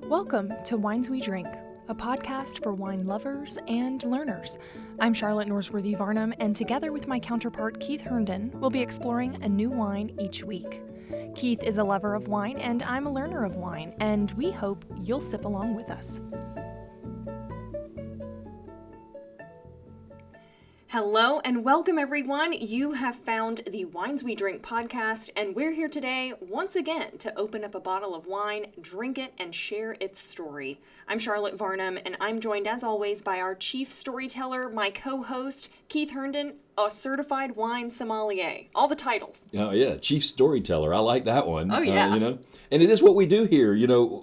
Welcome to Wines We Drink, a podcast for wine lovers and learners. I'm Charlotte Norsworthy Varnum, and together with my counterpart Keith Herndon, we'll be exploring a new wine each week. Keith is a lover of wine, and I'm a learner of wine, and we hope you'll sip along with us. Hello and welcome everyone. You have found the Wines We Drink podcast, and we're here today once again to open up a bottle of wine, drink it, and share its story. I'm Charlotte Varnum, and I'm joined as always by our chief storyteller, my co-host, Keith Herndon, a certified wine sommelier. All the titles. Oh yeah, chief storyteller. I like that one. Oh yeah. And it is what we do here.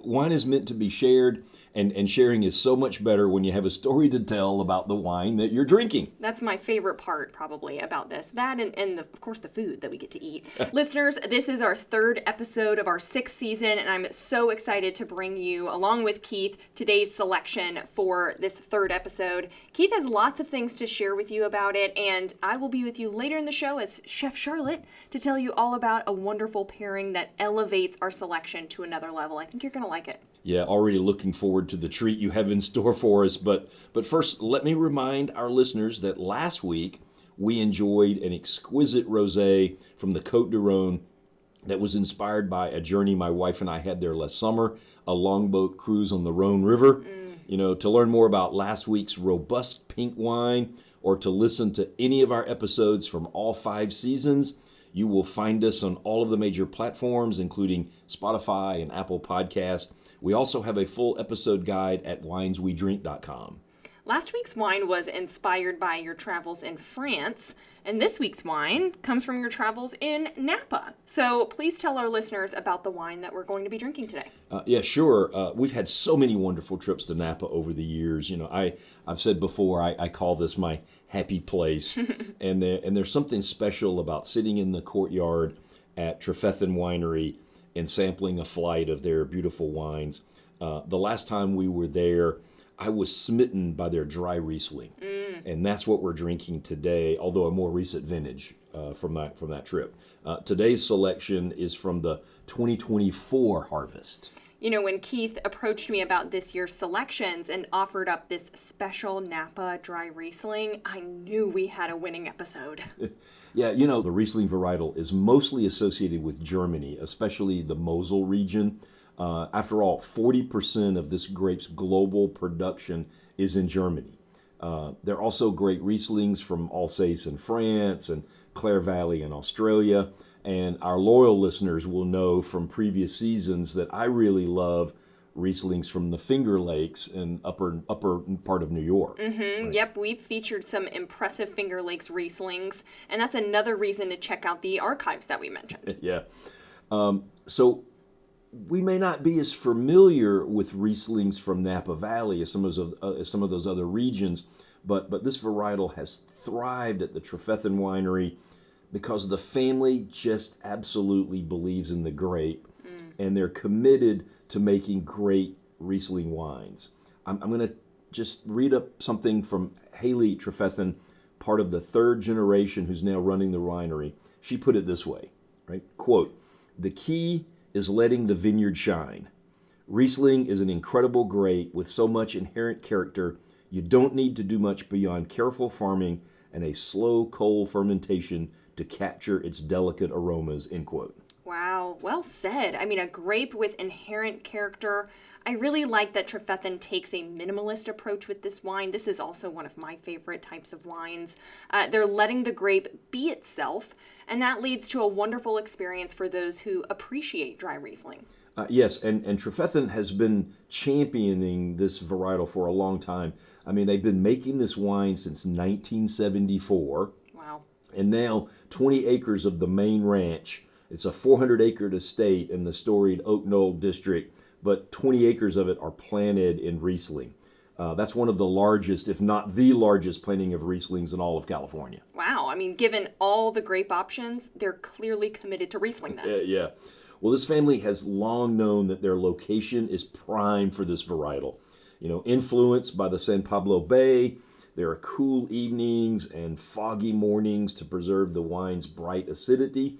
Wine is meant to be shared. And sharing is so much better when you have a story to tell about the wine that you're drinking. That's my favorite part, probably, about this. That and of course, the food that we get to eat. Listeners, this is our third episode of our sixth season, and I'm so excited to bring you, along with Keith, today's selection for this third episode. Keith has lots of things to share with you about it, and I will be with you later in the show as Chef Charlotte to tell you all about a wonderful pairing that elevates our selection to another level. I think you're going to like it. Yeah, already looking forward to the treat you have in store for us. But first, let me remind our listeners that last week we enjoyed an exquisite rosé from the Côte du Rhône that was inspired by a journey my wife and I had there last summer, a longboat cruise on the Rhône River. To learn more about last week's robust pink wine or to listen to any of our episodes from all 5 seasons, you will find us on all of the major platforms, including Spotify and Apple Podcasts. We also have a full episode guide at wineswedrink.com. Last week's wine was inspired by your travels in France, and this week's wine comes from your travels in Napa. So please tell our listeners about the wine that we're going to be drinking today. Yeah, sure. We've had so many wonderful trips to Napa over the years. I've said before, I call this my happy place. and there's something special about sitting in the courtyard at Trefethen Winery and sampling a flight of their beautiful wines. The last time we were there, I was smitten by their dry Riesling. And that's what we're drinking today, although a more recent vintage from that trip. Today's selection is from the 2024 harvest. When Keith approached me about this year's selections and offered up this special Napa dry Riesling, I knew we had a winning episode. Yeah, the Riesling varietal is mostly associated with Germany, especially the Mosel region. After all, 40% of this grape's global production is in Germany. There are also great Rieslings from Alsace in France and Clare Valley in Australia. And our loyal listeners will know from previous seasons that I really love Rieslings from the Finger Lakes in upper part of New York. Right? Yep, we've featured some impressive Finger Lakes Rieslings, and that's another reason to check out the archives that we mentioned. Yeah. So we may not be as familiar with Rieslings from Napa Valley as some of those other regions, but this varietal has thrived at the Trefethen Winery because the family just absolutely believes in the grape, and they're committed to making great Riesling wines. I'm going to just read up something from Haley Trefethen, part of the third generation who's now running the winery. She put it this way, right? Quote, "The key is letting the vineyard shine. Riesling is an incredible grape with so much inherent character, you don't need to do much beyond careful farming and a slow cold fermentation to capture its delicate aromas," end quote. Wow, well said. A grape with inherent character. I really like that Trefethen takes a minimalist approach with this wine. This is also one of my favorite types of wines. They're letting the grape be itself, and that leads to a wonderful experience for those who appreciate dry Riesling. Yes, and Trefethen has been championing this varietal for a long time. They've been making this wine since 1974. Wow. And now 20 acres of the main ranch. It's a 400-acre estate in the storied Oak Knoll district, but 20 acres of it are planted in Riesling. That's one of the largest, if not the largest, planting of Rieslings in all of California. Wow. Given all the grape options, they're clearly committed to Riesling then. Yeah. Well, this family has long known that their location is prime for this varietal. Influenced by the San Pablo Bay, there are cool evenings and foggy mornings to preserve the wine's bright acidity.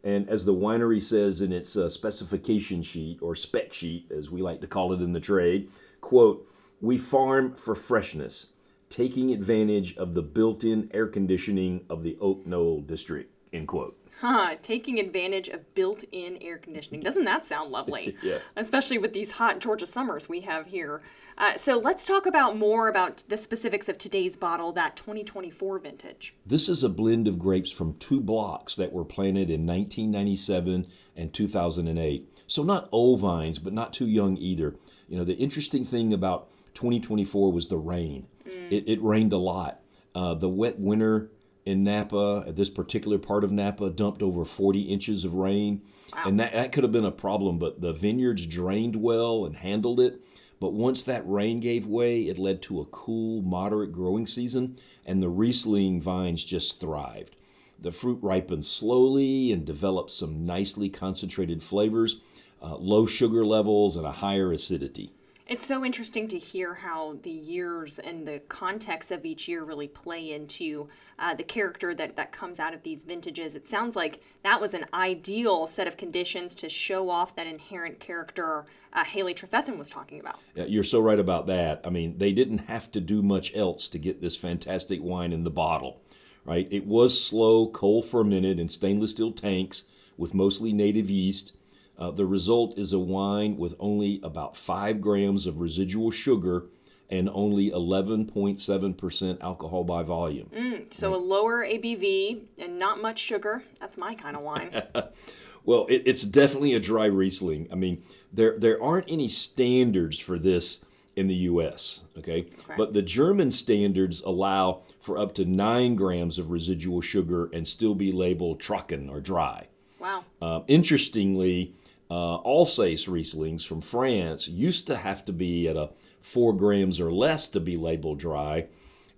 And as the winery says in its specification sheet, or spec sheet, as we like to call it in the trade, quote, "We farm for freshness, taking advantage of the built-in air conditioning of the Oak Knoll district," end quote. Taking advantage of built-in air conditioning. Doesn't that sound lovely? Yeah. Especially with these hot Georgia summers we have here. So let's talk more about the specifics of today's bottle, that 2024 vintage. This is a blend of grapes from 2 blocks that were planted in 1997 and 2008. So not old vines, but not too young either. You know, the interesting thing about 2024 was the rain. It rained a lot. The wet winter in Napa, at this particular part of Napa, dumped over 40 inches of rain. Wow. And that could have been a problem, but the vineyards drained well and handled it. But once that rain gave way, it led to a cool, moderate growing season, and the Riesling vines just thrived. The fruit ripened slowly and developed some nicely concentrated flavors, low sugar levels, and a higher acidity. It's so interesting to hear how the years and the context of each year really play into the character that comes out of these vintages. It sounds like that was an ideal set of conditions to show off that inherent character Haley Trefethen was talking about. Yeah, you're so right about that. I mean, they didn't have to do much else to get this fantastic wine in the bottle, right? It was slow, cold fermented in stainless steel tanks with mostly native yeast. The result is a wine with only about 5 grams of residual sugar and only 11.7% alcohol by volume. So a lower ABV and not much sugar. That's my kind of wine. Well, it's definitely a dry Riesling. I mean, there aren't any standards for this in the U.S., okay? But the German standards allow for up to 9 grams of residual sugar and still be labeled trocken or dry. Wow. Interestingly, Alsace Rieslings from France used to have to be at a 4 grams or less to be labeled dry,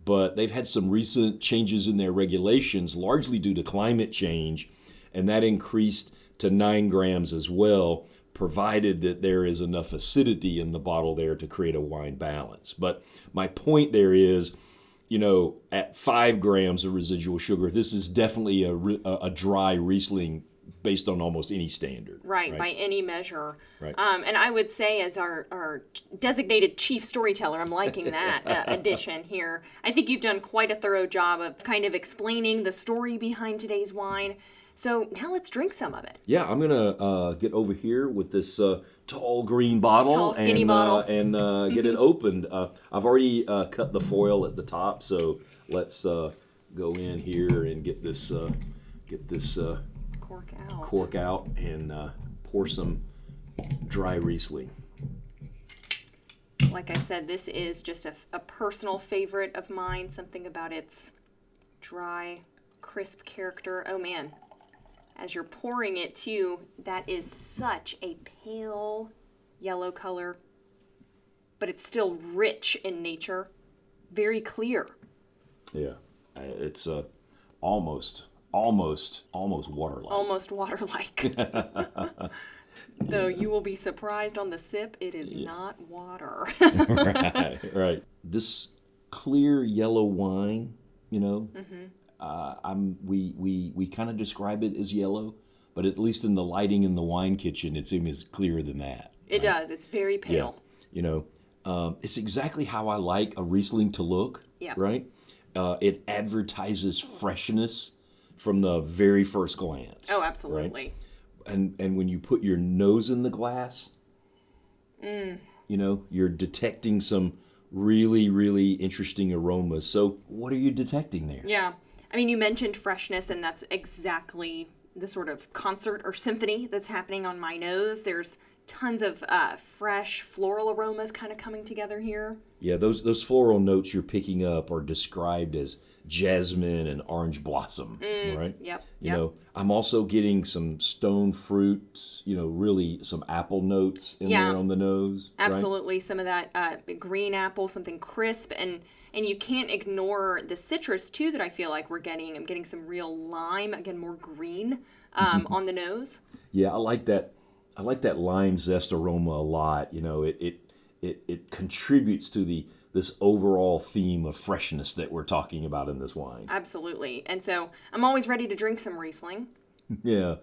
but they've had some recent changes in their regulations, largely due to climate change, and that increased to 9 grams as well, provided that there is enough acidity in the bottle there to create a wine balance. But my point there is, you know, at 5 grams of residual sugar, this is definitely a dry Riesling based on almost any standard. Right, by any measure. Right. And I would say, as our designated chief storyteller, I'm liking that addition here. I think you've done quite a thorough job of kind of explaining the story behind today's wine. So now let's drink some of it. Yeah, I'm going to get over here with this tall green bottle. Tall, skinny bottle. And get it opened. I've already cut the foil at the top, so let's go in here and get this cork out and pour some dry Riesling. Like I said, this is just a personal favorite of mine. Something about its dry, crisp character. Oh man, as you're pouring it too, that is such a pale yellow color, but it's still rich in nature, very clear. Yeah, it's almost water-like. Almost water-like. Though you will be surprised on the sip, it is not water. Right. This clear yellow wine, you know, we kind of describe it as yellow, but at least in the lighting in the wine kitchen, it seems clearer than that. It does. It's very pale. Yeah. You know, it's exactly how I like a Riesling to look. Yeah. Right. It advertises freshness from the very first glance. Oh, absolutely. Right? And when you put your nose in the glass, you know, you're detecting some really, really interesting aromas. So what are you detecting there? Yeah. I mean, you mentioned freshness, and that's exactly the sort of concert or symphony that's happening on my nose. There's tons of fresh floral aromas kind of coming together here. Yeah, those floral notes you're picking up are described as jasmine and orange blossom, right? Yep. You know, I'm also getting some stone fruit, you know, really some apple notes in there on the nose. Absolutely. Right? Some of that green apple, something crisp, and you can't ignore the citrus too that I feel like we're getting. I'm getting some real lime, again, more green on the nose. Yeah, I like that. I like that lime zest aroma a lot. You know, it contributes to this overall theme of freshness that we're talking about in this wine. Absolutely. And so I'm always ready to drink some Riesling. Yeah.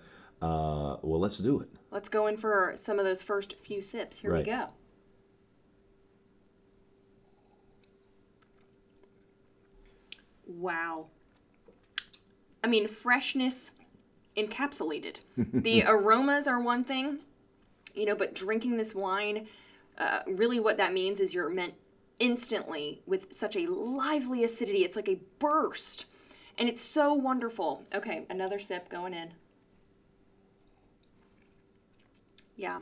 Well, let's do it. Let's go in for some of those first few sips. Here we go. Wow. I mean, freshness encapsulated. The aromas are one thing, but drinking this wine, really what that means is you're meant instantly with such a lively acidity. It's like a burst, and it's so wonderful. Okay, another sip going in. Yeah.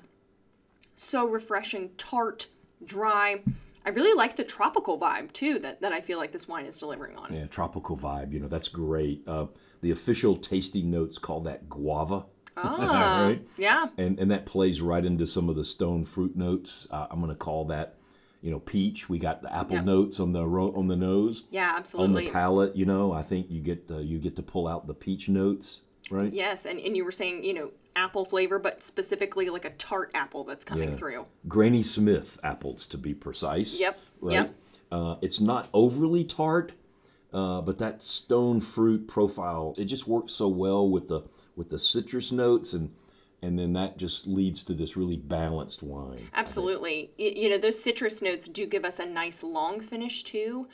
So refreshing, tart, dry. I really like the tropical vibe, too, that I feel like this wine is delivering on. Yeah, tropical vibe, that's great. The official tasting notes call that guava. Ah, right? Yeah. And that plays right into some of the stone fruit notes. I'm going to call that, peach. We got the apple notes on the nose. Yeah, absolutely. On the palate, I think you get to pull out the peach notes, right? Yes, and you were saying, apple flavor, but specifically like a tart apple that's coming through. Granny Smith apples, to be precise. Yep. Right? Yep. It's not overly tart, but that stone fruit profile, it just works so well with the citrus notes, and then that just leads to this really balanced wine. Absolutely. Those citrus notes do give us a nice long finish too.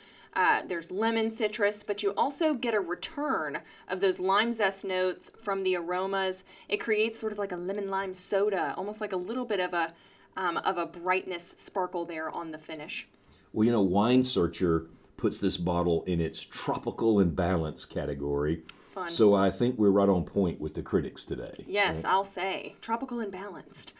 There's lemon citrus, but you also get a return of those lime zest notes from the aromas. It creates sort of like a lemon lime soda, almost like a little bit of a brightness sparkle there on the finish. Well, Wine Searcher puts this bottle in its tropical and balanced category. Fun. So I think we're right on point with the critics today. Yes, right? I'll say. Tropical and balanced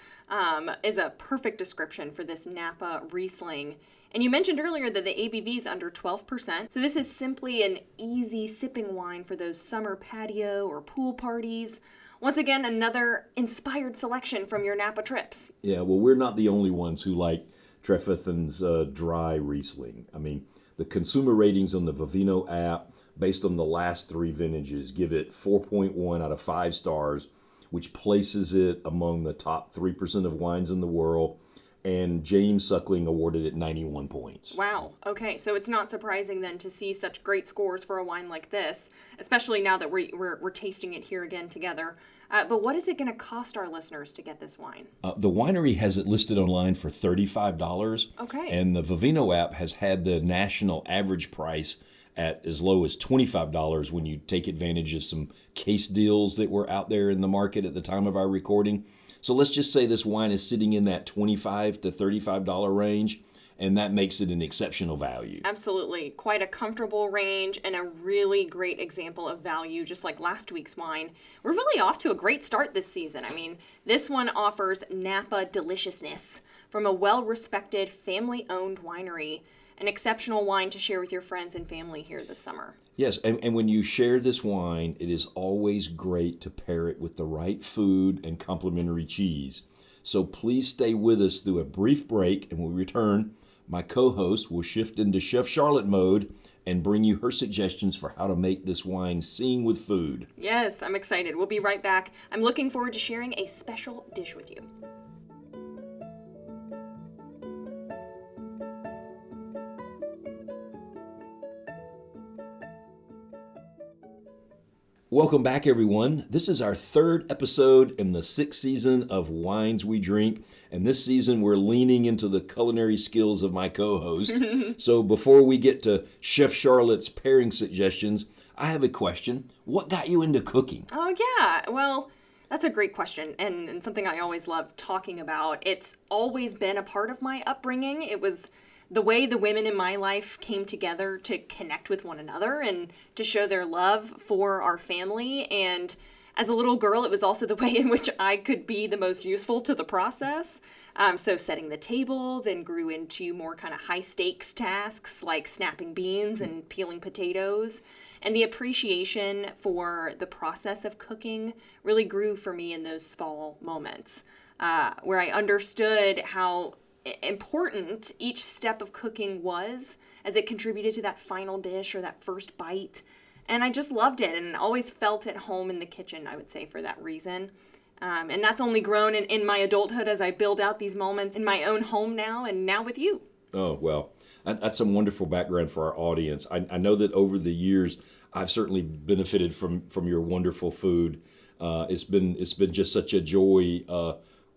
is a perfect description for this Napa Riesling. And you mentioned earlier that the ABV is under 12%. So this is simply an easy sipping wine for those summer patio or pool parties. Once again, another inspired selection from your Napa trips. Yeah, well, we're not the only ones who like Trefethen's dry Riesling. I mean, the consumer ratings on the Vivino app, based on the last 3 vintages, give it 4.1 out of 5 stars, which places it among the top 3% of wines in the world. And James Suckling awarded it 91 points. Wow. Okay, so it's not surprising then to see such great scores for a wine like this, especially now that we're tasting it here again together. But what is it going to cost our listeners to get this wine? The winery has it listed online for $35. Okay. And the Vivino app has had the national average price at as low as $25 when you take advantage of some case deals that were out there in the market at the time of our recording. So let's just say this wine is sitting in that $25 to $35 range, and that makes it an exceptional value. Absolutely. Quite a comfortable range and a really great example of value, just like last week's wine. We're really off to a great start this season. I mean, this one offers Napa deliciousness from a well-respected, family-owned winery. An exceptional wine to share with your friends and family here this summer. Yes, and when you share this wine, it is always great to pair it with the right food and complimentary cheese. So please stay with us through a brief break, and when we return, my co-host will shift into Chef Charlotte mode and bring you her suggestions for how to make this wine sing with food. Yes, I'm excited. We'll be right back. I'm looking forward to sharing a special dish with you. Welcome back, everyone. This is our 3rd episode in the 6th season of Wines We Drink, and this season we're leaning into the culinary skills of my co-host. So before we get to Chef Charlotte's pairing suggestions, I have a question. What got you into cooking? Oh, yeah. Well, that's a great question, and something I always love talking about. It's always been a part of my upbringing. It was the way the women in my life came together to connect with one another and to show their love for our family. And as a little girl, it was also the way in which I could be the most useful to the process. So setting the table then grew into more kind of high stakes tasks like snapping beans and peeling potatoes. And the appreciation for the process of cooking really grew for me in those small moments where I understood how important each step of cooking was as it contributed to that final dish or that first bite. And I just loved it and always felt at home in the kitchen, I would say, for that reason. And that's only grown in my adulthood as I build out these moments in my own home now and now with you. Oh, well, that's some wonderful background for our audience. I know that over the years, I've certainly benefited from your wonderful food. It's been just such a joy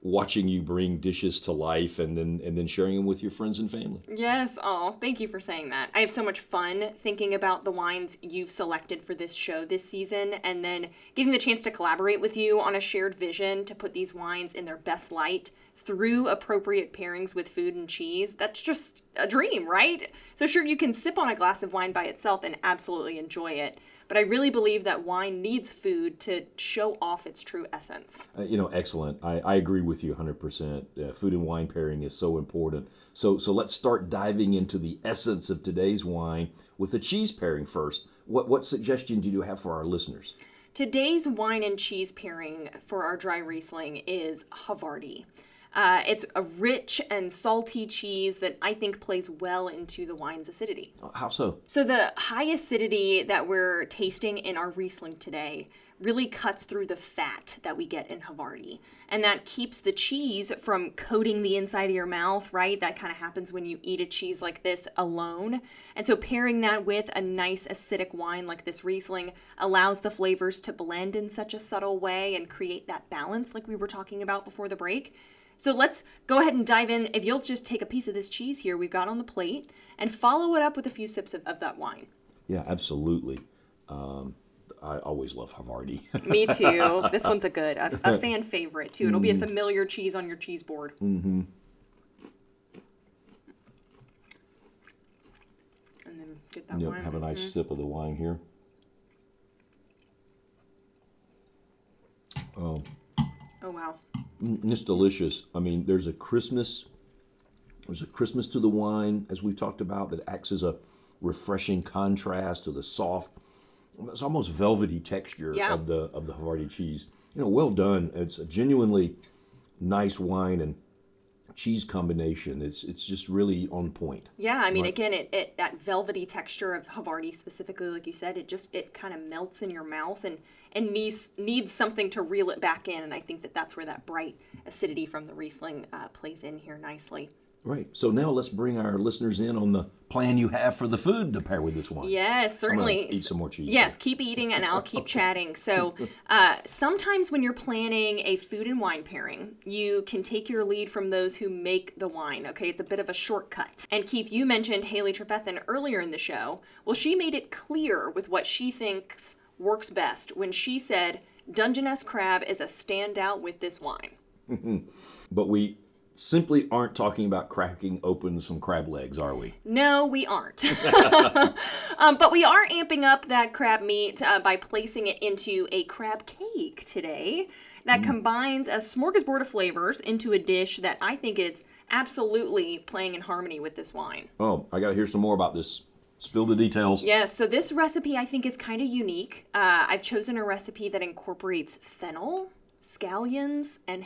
watching you bring dishes to life and then sharing them with your friends and family. Yes, oh, thank you for saying that. I have so much fun thinking about the wines you've selected for this show this season, and then getting the chance to collaborate with you on a shared vision to put these wines in their best light through appropriate pairings with food and cheese. That's just a dream, right? So sure, you can sip on a glass of wine by itself and absolutely enjoy it, but I really believe that wine needs food to show off its true essence. Excellent. I agree with you 100%. Food and wine pairing is so important. So let's start diving into the essence of today's wine with the cheese pairing first. What suggestion do you have for our listeners? Today's wine and cheese pairing for our dry Riesling is Havarti. It's a rich and salty cheese that I think plays well into the wine's acidity. How so? So the high acidity that we're tasting in our Riesling today really cuts through the fat that we get in Havarti. And that keeps the cheese from coating the inside of your mouth, right? That kind of happens when you eat a cheese like this alone. And so pairing that with a nice acidic wine like this Riesling allows the flavors to blend in such a subtle way and create that balance like we were talking about before the break. So let's go ahead and dive in. If you'll just take a piece of this cheese here we've got on the plate and follow it up with a few sips of that wine. Yeah, absolutely. I always love Havarti. Me too. This one's a fan favorite too. It'll be a familiar cheese on your cheese board. Mm-hmm. And then get that wine. Have a nice sip of the wine here. Oh, wow. It's delicious. I mean, there's a crispness to the wine, as we've talked about, that acts as a refreshing contrast to the soft, it's almost velvety texture of the Havarti cheese. Well done. It's a genuinely nice wine and cheese combination. It's just really on point. Yeah, I mean, again, it that velvety texture of Havarti specifically, like you said, it kind of melts in your mouth and needs something to reel it back in. And I think that's where that bright acidity from the Riesling plays in here nicely. Right. So now let's bring our listeners in on the plan you have for the food to pair with this wine. Yes, certainly. I'm gonna eat some more cheese. Yes, keep eating and I'll keep chatting. So sometimes when you're planning a food and wine pairing, you can take your lead from those who make the wine. Okay, it's a bit of a shortcut. And Keith, you mentioned Haley Trefethen earlier in the show. Well, she made it clear with what she thinks works best when she said Dungeness crab is a standout with this wine. But we simply aren't talking about cracking open some crab legs, are we? No, we aren't. But we are amping up that crab meat by placing it into a crab cake today that combines a smorgasbord of flavors into a dish that I think is absolutely playing in harmony with this wine. Oh, I got to hear some more about this. Spill the details. Yes, so this recipe I think is kind of unique. I've chosen a recipe that incorporates fennel, scallions, and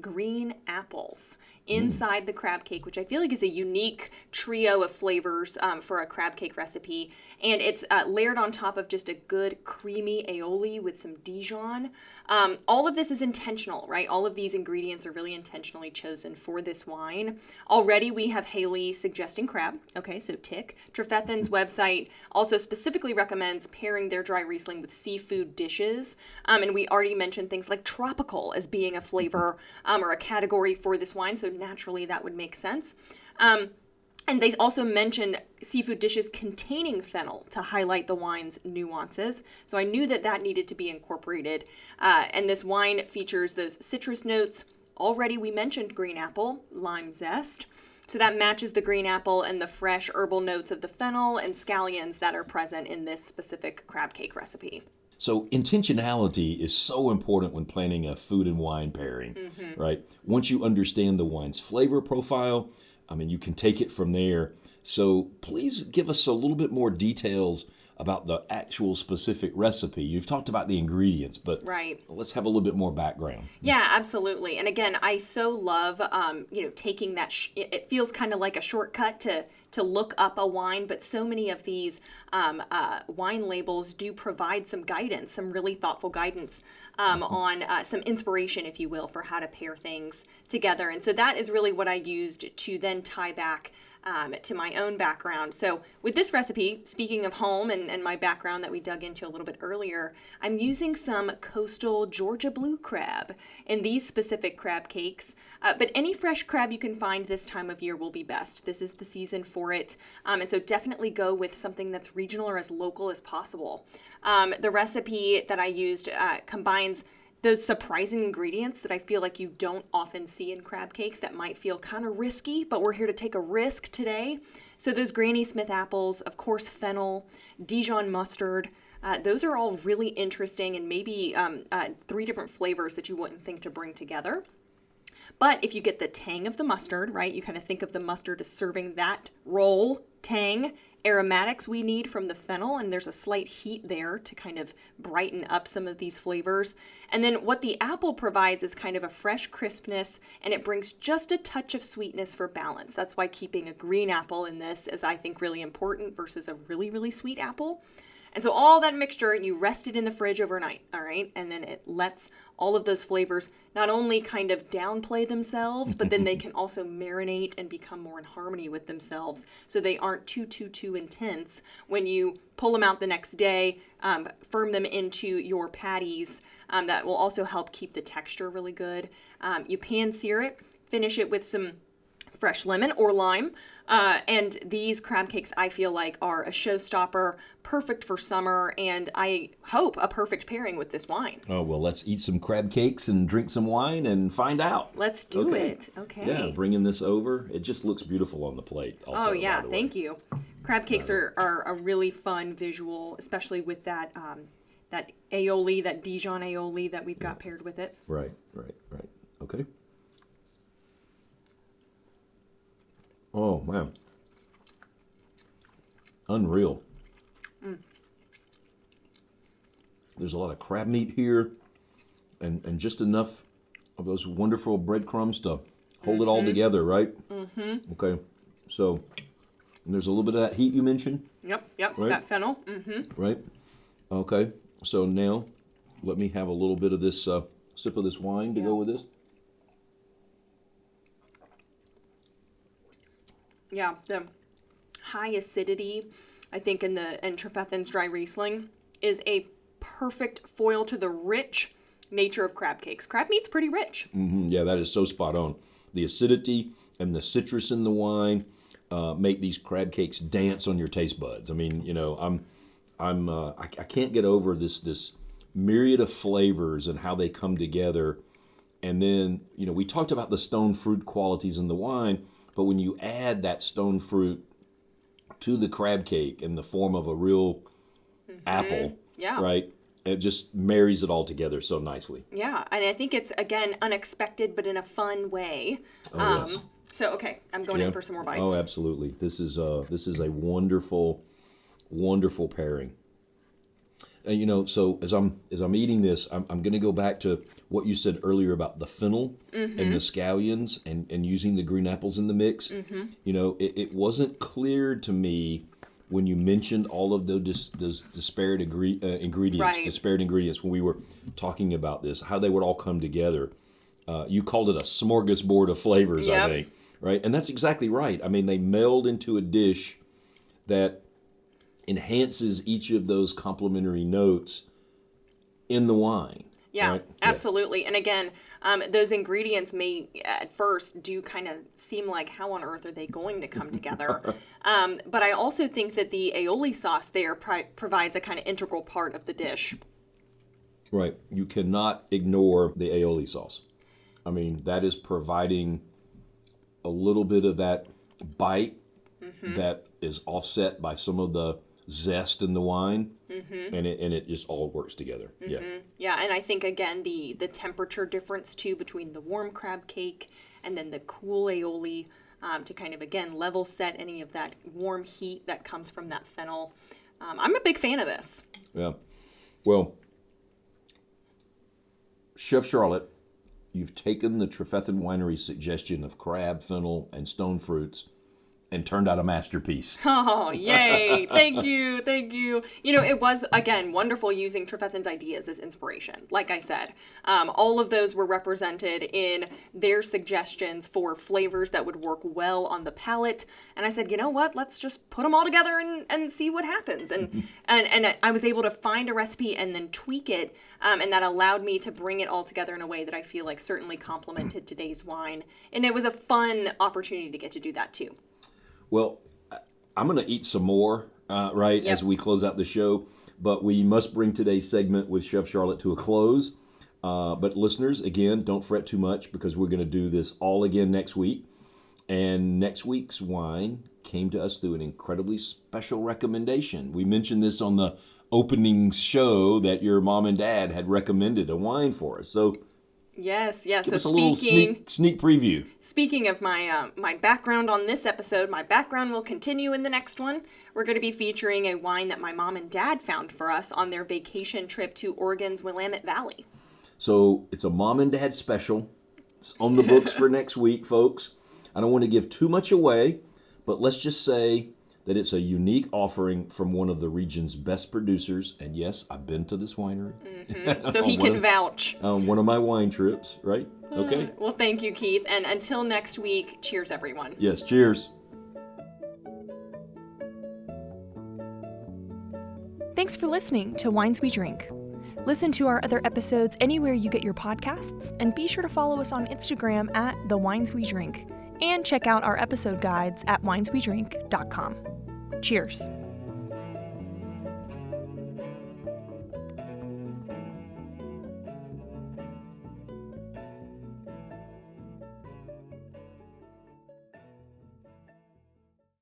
green apples inside the crab cake, which I feel like is a unique trio of flavors for a crab cake recipe. And it's layered on top of just a good creamy aioli with some Dijon. All of this is intentional, right? All of these ingredients are really intentionally chosen for this wine. Already we have Haley suggesting crab. Okay, so tick. Trefethen's website also specifically recommends pairing their dry Riesling with seafood dishes. And we already mentioned things like tropical as being a flavor or a category for this wine. So naturally that would make sense. And they also mentioned seafood dishes containing fennel to highlight the wine's nuances. So I knew that needed to be incorporated. And this wine features those citrus notes. Already we mentioned green apple, lime zest. So that matches the green apple and the fresh herbal notes of the fennel and scallions that are present in this specific crab cake recipe. So intentionality is so important when planning a food and wine pairing, right? Once you understand the wine's flavor profile, I mean, you can take it from there. So please give us a little bit more details about the actual specific recipe. You've talked about the ingredients, but let's have a little bit more background. Yeah, absolutely. And again, I so love, taking that, it feels kind of like a shortcut to look up a wine, but so many of these wine labels do provide some guidance, some really thoughtful guidance on some inspiration, if you will, for how to pair things together. And so that is really what I used to then tie back to my own background. So with this recipe, speaking of home and my background that we dug into a little bit earlier, I'm using some coastal Georgia blue crab in these specific crab cakes. But any fresh crab you can find this time of year will be best. This is the season for it. And so definitely go with something that's regional or as local as possible. The recipe that I used combines those surprising ingredients that I feel like you don't often see in crab cakes that might feel kind of risky, but we're here to take a risk today. So those Granny Smith apples, of course, fennel, Dijon mustard, those are all really interesting and maybe 3 different flavors that you wouldn't think to bring together. But if you get the tang of the mustard, right, you kind of think of the mustard as serving that role, tang, aromatics we need from the fennel, and there's a slight heat there to kind of brighten up some of these flavors. And then what the apple provides is kind of a fresh crispness, and it brings just a touch of sweetness for balance. That's why keeping a green apple in this is, I think, really important versus a really, really sweet apple. And so all that mixture, you rest it in the fridge overnight, all right? And then it lets all of those flavors not only kind of downplay themselves, but then they can also marinate and become more in harmony with themselves so they aren't too intense when you pull them out the next day, firm them into your patties. That will also help keep the texture really good. You pan sear it, finish it with some fresh lemon or lime. And these crab cakes, I feel like, are a showstopper, perfect for summer, and I hope a perfect pairing with this wine. Oh, well, let's eat some crab cakes and drink some wine and find out. Let's do it. Okay. Yeah, bringing this over. It just looks beautiful on the plate. Also, oh, yeah. Thank you. Crab cakes are a really fun visual, especially with that that aioli, that Dijon aioli that we've got paired with it. Right. Okay. Oh, man. Unreal. There's a lot of crab meat here and just enough of those wonderful breadcrumbs to hold it all together, right? Mm-hmm. Okay. So there's a little bit of that heat you mentioned. Yep. Right? That fennel. Mm-hmm. Right. Okay. So now let me have a little bit of this sip of this wine to go with this. Yeah, the high acidity, I think, in Trefethen's dry Riesling is a perfect foil to the rich nature of crab cakes. Crab meat's pretty rich. Mm-hmm. Yeah, that is so spot on. The acidity and the citrus in the wine make these crab cakes dance on your taste buds. I mean, you know, I can't get over this myriad of flavors and how they come together. And then, you know, we talked about the stone fruit qualities in the wine. But when you add that stone fruit to the crab cake in the form of a real apple, right, it just marries it all together so nicely. Yeah, and I think it's, again, unexpected, but in a fun way. Yes. So, okay, I'm going in for some more bites. Oh, absolutely. This is a wonderful, wonderful pairing. And, you know, so as I'm eating this, I'm going to go back to what you said earlier about the fennel and the scallions and using the green apples in the mix. You know, it wasn't clear to me when you mentioned all of those disparate ingredients, disparate ingredients when we were talking about this, how they would all come together. You called it a smorgasbord of flavors, I think, right? And that's exactly right. I mean, they meld into a dish that enhances each of those complementary notes in the wine. Yeah, right? Absolutely. And again, those ingredients may at first do kind of seem like how on earth are they going to come together? But I also think that the aioli sauce there provides a kind of integral part of the dish. Right. You cannot ignore the aioli sauce. I mean, that is providing a little bit of that bite that is offset by some of the zest in the wine, and it just all works together. Yeah, and I think again the temperature difference too between the warm crab cake and then the cool aioli to kind of again level set any of that warm heat that comes from that fennel. I'm a big fan of this. Yeah, well, Chef Charlotte, you've taken the Trefethen Winery suggestion of crab, fennel, and stone fruits and turned out a masterpiece. Oh, yay. Thank you. Thank you. You know, it was, again, wonderful using Trefethen's ideas as inspiration. Like I said, all of those were represented in their suggestions for flavors that would work well on the palate. And I said, you know what? Let's just put them all together and see what happens. And I was able to find a recipe and then tweak it. And that allowed me to bring it all together in a way that I feel like certainly complemented today's wine. And it was a fun opportunity to get to do that too. Well, I'm going to eat some more, right, Yep. as we close out the show. But we must bring today's segment with Chef Charlotte to a close. But listeners, again, don't fret too much because we're going to do this all again next week. And next week's wine came to us through an incredibly special recommendation. We mentioned this on the opening show that your mom and dad had recommended a wine for us. So Yes. give So us a little sneak preview. Speaking of my background on this episode, my background will continue in the next one. We're going to be featuring a wine that my mom and dad found for us on their vacation trip to Oregon's Willamette Valley. So it's a mom and dad special. It's on the books for next week, folks. I don't want to give too much away, but let's just say that it's a unique offering from one of the region's best producers. And yes, I've been to this winery. Mm-hmm. So he can vouch. On one of my wine trips, right? Okay. Well, thank you, Keith. And until next week, cheers, everyone. Yes, cheers. Thanks for listening to Wines We Drink. Listen to our other episodes anywhere you get your podcasts, and be sure to follow us on Instagram at The Wines We Drink, and check out our episode guides at wineswedrink.com. Cheers.